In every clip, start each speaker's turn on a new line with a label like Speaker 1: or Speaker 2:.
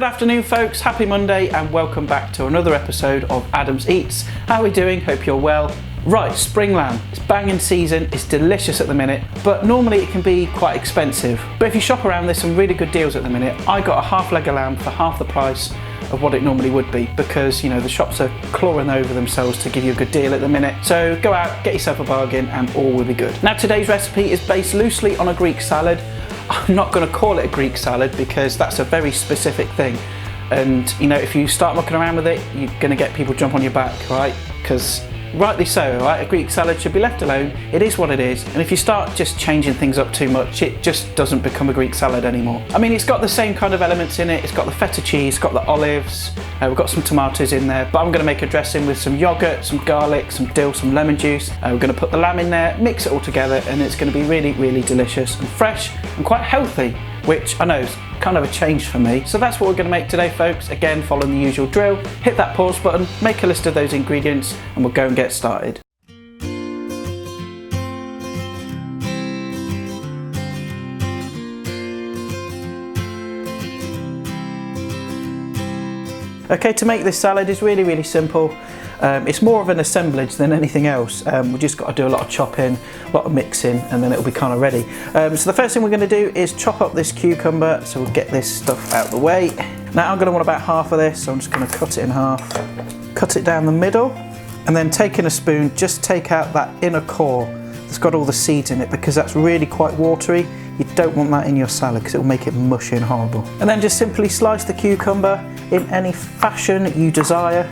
Speaker 1: afternoon folks, happy Monday and welcome back to another episode of Adam's Eats. How are we doing? Hope you're well. Right, spring lamb, it's banging season, it's delicious at the minute, but normally it can be quite expensive. But if you shop around, there's some really good deals at the minute. I got a half leg of lamb for half the price of what it normally would be because, you know, the shops are clawing over themselves to give you a good deal at the minute. So go out, get yourself a bargain and all will be good. Now today's recipe is based loosely on a Greek salad. I'm not going to call it a Greek salad because that's a very specific thing. And, you know, if you start mucking around with it, you're going to get people jump on your back, right? Because rightly so, right? A Greek salad should be left alone. It is what it is. And if you start just changing things up too much, it just doesn't become a Greek salad anymore. I mean, it's got the same kind of elements in it. It's got the feta cheese, it's got the olives. We've got some tomatoes in there, but I'm going to make a dressing with some yogurt, some garlic, some dill, some lemon juice. We're going to put the lamb in there, mix it all together, and it's going to be really, really delicious and fresh and quite healthy, which I know is kind of a change for me. So that's what we're going to make today, folks. Again, following the usual drill, hit that pause button, make a list of those ingredients, and we'll go and get started. Okay, to make this salad is really, really simple. It's more of an assemblage than anything else. We've just got to do a lot of chopping, a lot of mixing, and then it'll be kind of ready. So the first thing we're going to do is chop up this cucumber, so we'll get this stuff out of the way. Now I'm going to want about half of this, so I'm just going to cut it in half, cut it down the middle, and then taking a spoon, just take out that inner core that's got all the seeds in it, because that's really quite watery. You don't want that in your salad because it will make it mushy and horrible. And then just simply slice the cucumber in any fashion you desire.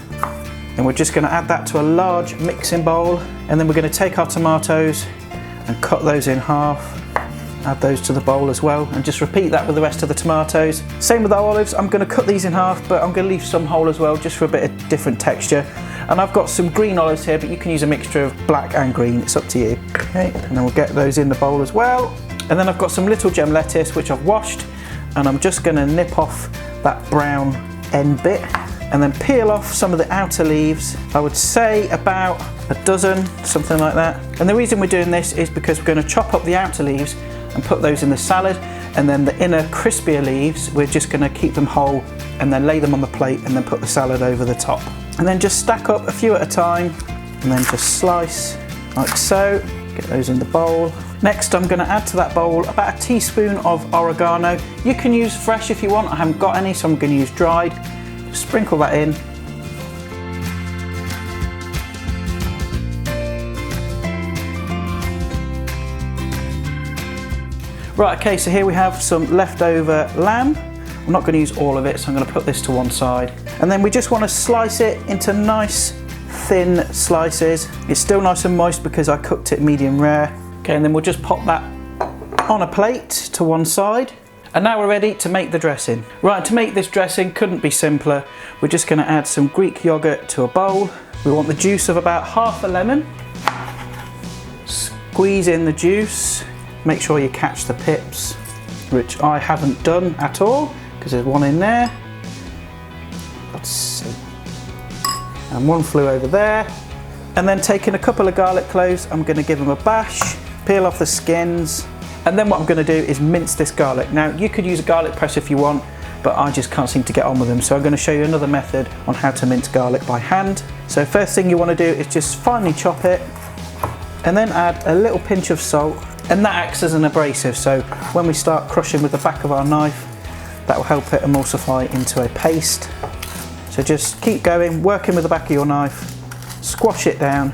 Speaker 1: And we're just going to add that to a large mixing bowl, and then we're going to take our tomatoes and cut those in half, add those to the bowl as well, and just repeat that with the rest of the tomatoes. Same with our olives. I'm going to cut these in half, but I'm going to leave some whole as well, just for a bit of different texture. And I've got some green olives here, but you can use a mixture of black and green, it's up to you. Okay, and then we'll get those in the bowl as well. And then I've got some little gem lettuce, which I've washed, and I'm just going to nip off that brown end bit, and then peel off some of the outer leaves. I would say about a dozen, something like that. And the reason we're doing this is because we're going to chop up the outer leaves and put those in the salad, and then the inner crispier leaves, we're just going to keep them whole and then lay them on the plate and then put the salad over the top. And then just stack up a few at a time and then just slice like so. Get those in the bowl. Next, I'm going to add to that bowl about a teaspoon of oregano. You can use fresh if you want. I haven't got any, so I'm going to use dried. Sprinkle that in. Right, okay, so here we have some leftover lamb. I'm not going to use all of it, so I'm going to put this to one side. And then we just want to slice it into nice thin slices. It's still nice and moist because I cooked it medium rare. Okay, and then we'll just pop that on a plate to one side. And now we're ready to make the dressing. Right, to make this dressing couldn't be simpler. We're just going to add some Greek yogurt to a bowl. We want the juice of about half a lemon. Squeeze in the juice. Make sure you catch the pips, which I haven't done at all because there's one in there. Let's see. And one flew over there. And then taking a couple of garlic cloves, I'm going to give them a bash, peel off the skins. And then what I'm going to do is mince this garlic. Now you could use a garlic press if you want, but I just can't seem to get on with them. So I'm going to show you another method on how to mince garlic by hand. So first thing you want to do is just finely chop it and then add a little pinch of salt, and that acts as an abrasive. So when we start crushing with the back of our knife, that will help it emulsify into a paste. So just keep going, working with the back of your knife, squash it down,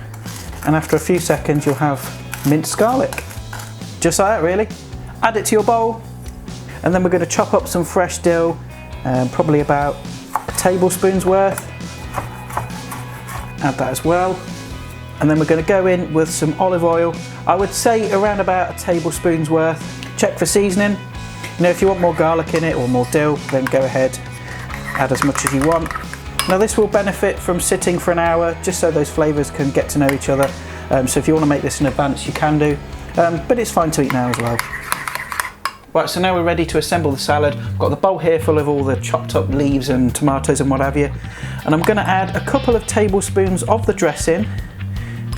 Speaker 1: and after a few seconds you'll have minced garlic. Just like that, really. Add it to your bowl, and then we're going to chop up some fresh dill, probably about a tablespoon's worth. Add that as well. And then we're going to go in with some olive oil. I would say around about a tablespoon's worth. Check for seasoning. You know, if you want more garlic in it or more dill, then go ahead, add as much as you want. Now this will benefit from sitting for an hour, just so those flavours can get to know each other. So if you want to make this in advance, you can do. But it's fine to eat now as well. Right, so now we're ready to assemble the salad. I've got the bowl here full of all the chopped up leaves and tomatoes and what have you. And I'm going to add a couple of tablespoons of the dressing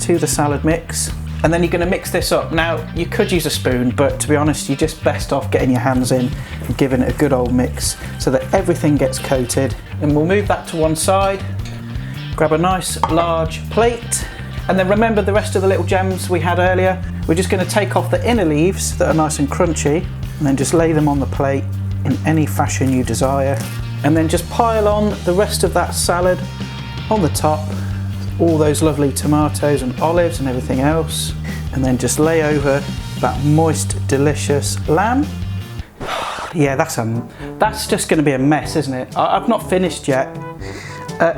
Speaker 1: to the salad mix. And then you're going to mix this up. Now, you could use a spoon, but to be honest, you're just best off getting your hands in and giving it a good old mix so that everything gets coated. And we'll move that to one side, grab a nice large plate, and then remember the rest of the little gems we had earlier. We're just going to take off the inner leaves that are nice and crunchy, and then just lay them on the plate in any fashion you desire. And then just pile on the rest of that salad on the top, all those lovely tomatoes and olives and everything else, and then just lay over that moist, delicious lamb. Yeah, that's just going to be a mess, isn't it? I've not finished yet.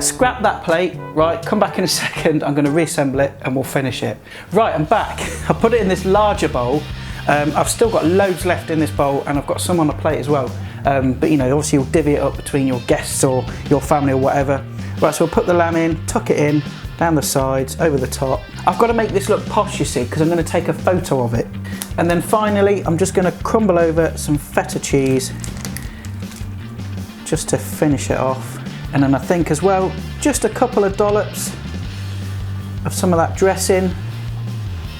Speaker 1: Scrap that plate, right, come back in a second, I'm going to reassemble it and we'll finish it. Right, I'm back. I put it in this larger bowl. I've still got loads left in this bowl and I've got some on the plate as well. But you know, obviously you'll divvy it up between your guests or your family or whatever. Right, so we'll put the lamb in, tuck it in, down the sides, over the top. I've got to make this look posh, you see, because I'm going to take a photo of it. And then finally, I'm just going to crumble over some feta cheese just to finish it off. And then I think as well, just a couple of dollops of some of that dressing.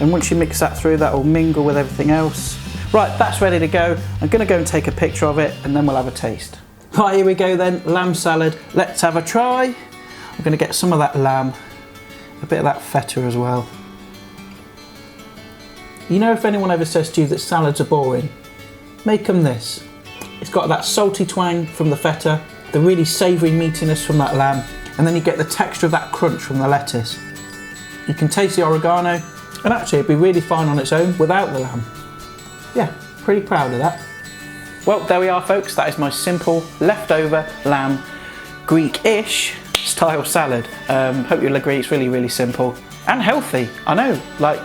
Speaker 1: And once you mix that through, that will mingle with everything else. Right, that's ready to go. I'm going to go and take a picture of it and then we'll have a taste. Right, here we go then, lamb salad. Let's have a try. I'm going to get some of that lamb, a bit of that feta as well. You know, if anyone ever says to you that salads are boring, make them this. It's got that salty twang from the feta, the really savoury meatiness from that lamb, and then you get the texture of that crunch from the lettuce. You can taste the oregano, and actually it'd be really fine on its own without the lamb. Yeah, pretty proud of that. Well, there we are folks, that is my simple leftover lamb Greek-ish style salad. Hope you'll agree it's really, really simple and healthy. I know, like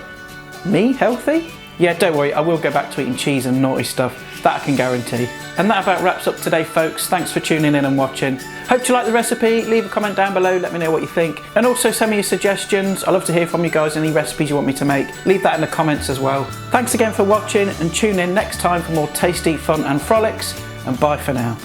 Speaker 1: me, healthy? Yeah, don't worry, I will go back to eating cheese and naughty stuff, that I can guarantee. And that about wraps up today folks, thanks for tuning in and watching. Hope you like the recipe, leave a comment down below, let me know what you think. And also send me your suggestions, I love to hear from you guys, any recipes you want me to make, leave that in the comments as well. Thanks again for watching and tune in next time for more tasty fun and frolics, and bye for now.